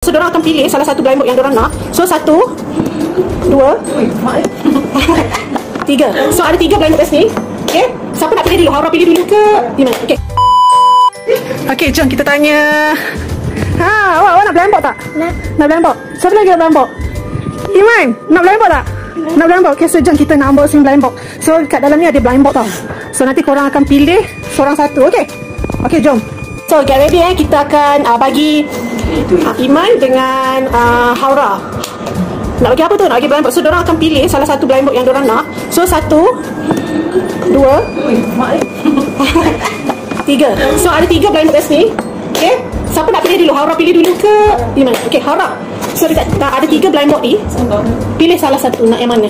So, diorang akan pilih salah satu blind box yang diorang nak. So, 1, 2, 3. So, ada 3 blind box ni. Okay, siapa nak pilih dulu? Haura pilih dulu ke Iman? Okay. Okay, jom kita tanya. Awak nak blind box tak? Nak blind box? Siapa lagi nak blind box? Iman, nak blind box tak? Nak blind box? Okay, so jom kita nak unboxing blind box. So, kat dalam ni ada blind box tau. So, nanti korang akan pilih seorang satu, okay? Okay, jom. So, get ready kita akan bagi Iman dengan Haura. Nak bagi apa tu? Nak bagi blind box. So, diorang akan pilih salah satu blind box yang diorang nak. So, 1, 2, 3. So, ada 3 blind box ni. Okay, siapa nak pilih dulu? Haura pilih dulu ke Iman? Okay, Haura. So, ada 3 blind box ni. Pilih salah satu. Nak yang mana?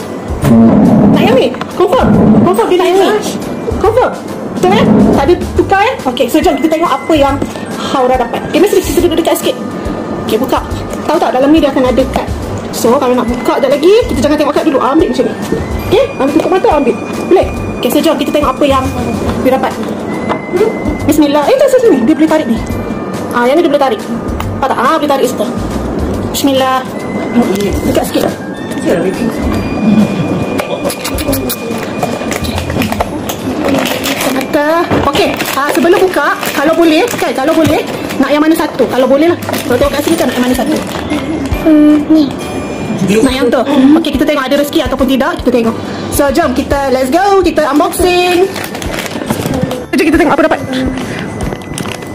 Nak yang ni? Confirm? Confirm dia nak yang ni? Confirm? Betul kan? Tak ada tukar kan? Okay, so jom kita tengok apa yang Haura dapat. Okay, mesti kita duduk dekat sikit. Okay, buka. Tahu tak dalam ni dia akan ada kad. So, kalau nak buka sekejap lagi, kita jangan tengok kad dulu. Ambil macam ni. Okay, ambil tutup mata, ambil. Boleh? Okay, so jom kita tengok apa yang dia dapat. Bismillah. Tak sini. Dia boleh tarik ni. Yang ni dia boleh tarik. Tak? Boleh tarik situ. Bismillah. Dekat sikit. Okey, sebelum buka, kalau boleh, kan, kalau boleh, nak yang mana satu? Kalau boleh lah. Kalau tengok kat sini kan, nak yang mana satu? Ni. Nak yang tu. Okey, kita tengok ada rezeki ataupun tidak. Kita tengok. So, jom kita, let's go. Kita unboxing. Jom kita tengok apa dapat.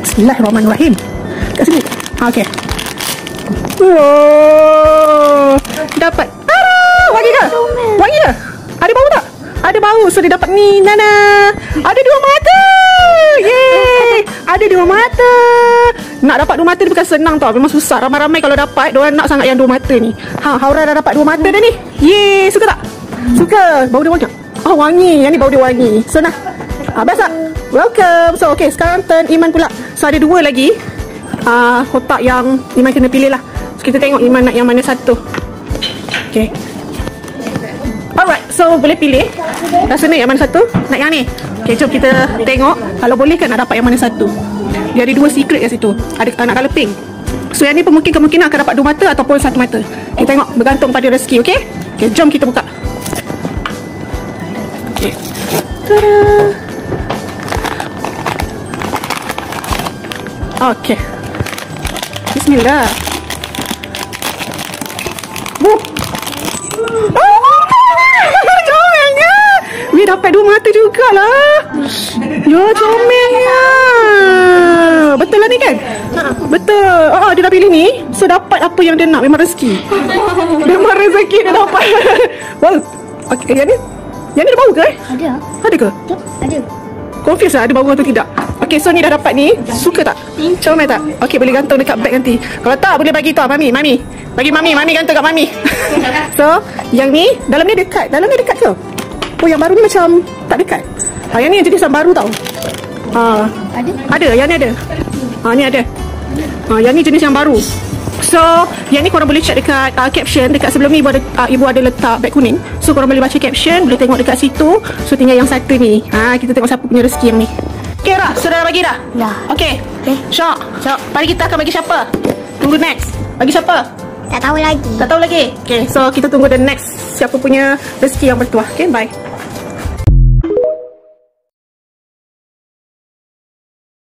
Bismillahirrahmanirrahim. Kat sini. Okey. Wow. Dapat. Wangi ke? Wangi ke? Ada bau tak? Ada bau. So, dia dapat ni. Nana. Ada 2 mata. Yeay. Ada 2 mata. Nak dapat 2 mata ni bukan senang tau. Memang susah. Ramai-ramai kalau dapat, diorang nak sangat yang 2 mata ni. Haura dah dapat 2 mata dah ni. Yeay. Suka tak? Suka. Bau dia wangi tak? Wangi. Yang ni bau dia wangi. So, nah. Best tak? Welcome. So, okay. Sekarang turn Iman pula. So, ada 2 lagi. Kotak yang Iman kena pilih lah. So, kita tengok Iman nak yang mana satu. Okay. Alright, so boleh pilih. Rasa nak yang mana satu? Nak yang ni? Okay, jom kita tengok. Kalau boleh kan nak dapat yang mana satu. Dia ada 2 secret kat situ. Ada nak colour pink. So yang ni kemungkinan akan dapat 2 mata ataupun 1 mata. Kita tengok, bergantung pada rezeki, okay? Okay, jom kita buka. Okay. Tada! Okay. Bismillah. Dapat 2 mata jugalah. Ya, comelnya. Betul lah ni kan? Betul. Dia dah pilih ni. So, dapat apa yang dia nak. Memang rezeki. Memang rezeki dia dapat. Wow. Okay, yang ni? Yang ni ada bau ke? Ada. Ada ke? Ada. Confused lah ada bau atau tidak. Okay, so ni dah dapat ni. Suka tak? Comel tak? Okay, boleh gantung dekat beg nanti. Kalau tak, boleh bagi tau Mami. Bagi Mami gantung kat Mami. So, yang ni, dalam ni dekat. Dalam ni dekat ke? Yang baru ni macam tak dekat. Yang ni jenis yang baru tau. Ada? Ada, yang ni ada. Ni ada. Yang ni jenis yang baru. So, yang ni korang boleh check dekat caption. Dekat sebelum ni ibu ada letak beg kuning. So, korang boleh baca caption. Boleh tengok dekat situ. So, tinggal yang satu ni. Kita tengok siapa punya rezeki yang ni. Okay, Ra, sudah dah bagi dah? Ya. Okay. Syok. Mari kita akan bagi siapa? Tunggu next. Bagi siapa? Tak tahu lagi. Tak tahu lagi. Okay, so kita tunggu the next. Siapa punya rezeki yang bertuah. Okay, bye.